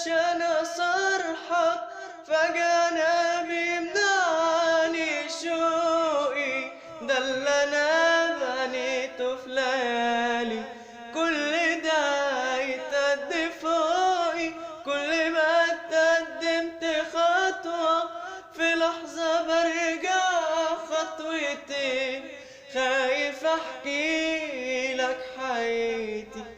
عشان أصرحك، فجأة بيمنعني شوقي، ده اللي أنا بنيته في ليالي. كل ده يتقد فوقي، كل ما اتقدمت خطوة في لحظة برجع خطوتين، خايف احكي لك حياتي